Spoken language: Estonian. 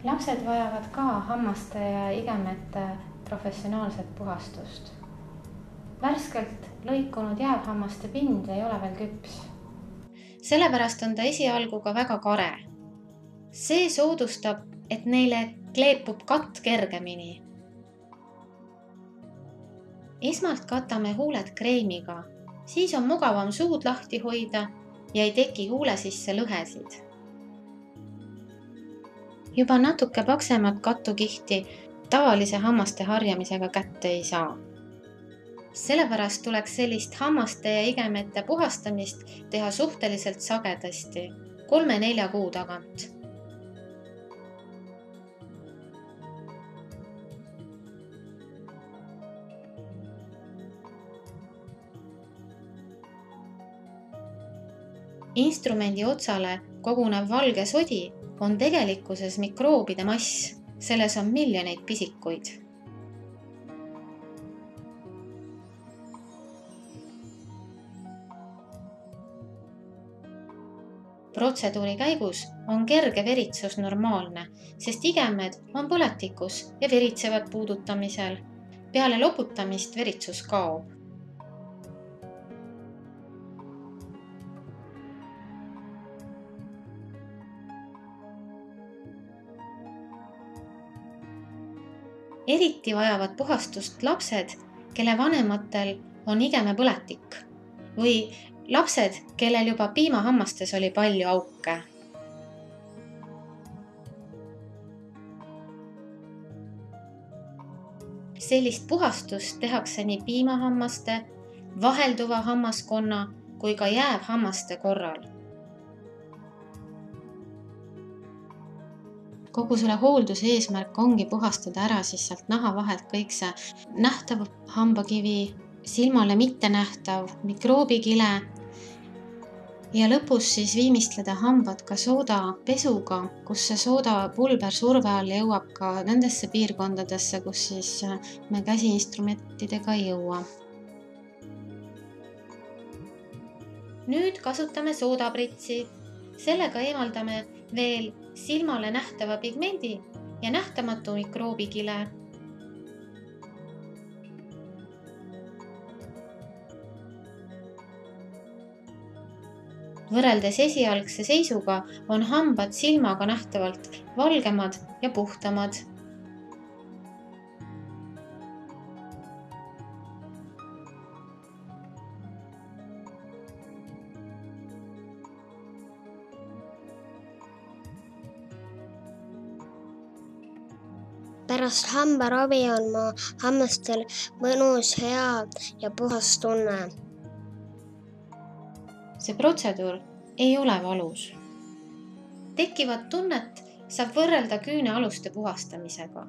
Lapsed vajavad ka hammaste ja igemete professionaalset puhastust. Värskelt lõikunud jäävhammaste pind ei ole veel küps. Sellepärast on ta esialgu ka väga kare. See soodustab, et neile kleepub katt kergemini. Esmalt katame huuled kreemiga, siis on mugavam suud lahti hoida ja ei teki huule sisse lõhesid. Juba natuke paksemat kattukihti tavalise hammaste harjamisega kätte ei saa. Sellepärast tuleks sellist hammaste ja igemete puhastamist teha suhteliselt sagedasti, 3-4 kuu tagant. Instrumendi otsale kogunev valge sodi on tegelikkuses mikroobide mass, selles on miljoneid pisikuid. Protseduuri käigus on kerge veritsus normaalne, sest igemed on põletikus ja veritsevad puudutamisel. Peale loputamist veritsus kaob. Eriti vajavad puhastust lapsed, kelle vanematel on igemepõletik või lapsed, kellel juba piimahammastes oli palju auke. Sellist puhastust tehakse nii piimahammaste, vahelduva hammaskonna kui ka jäävhammaste korral. Kogu selle hoolduse eesmärk ongi puhastada ära siis sealt naha vahelt kõik see nähtav hambakivi, silmale mittenähtav mikroobikile ja lõpus siis viimistleda hambad ka soodapesuga, kus see soodapulber surve all jõuab ka nendesse piirkondadesse, kus siis me käsiinstrumentidega ei jõua. Nüüd kasutame soodapritsi. Sellega eemaldame veel silmale nähtava pigmendi ja nähtamatu mikroobikile. Võrreldes esialgse seisuga on hambad silmaga nähtavalt valgemad ja puhtamad. Pärast hambaravi on mu hammastel mõnus, hea ja puhas tunne. See protseduur ei ole valus. Tekkivat tunnet saab võrrelda küünealuste puhastamisega.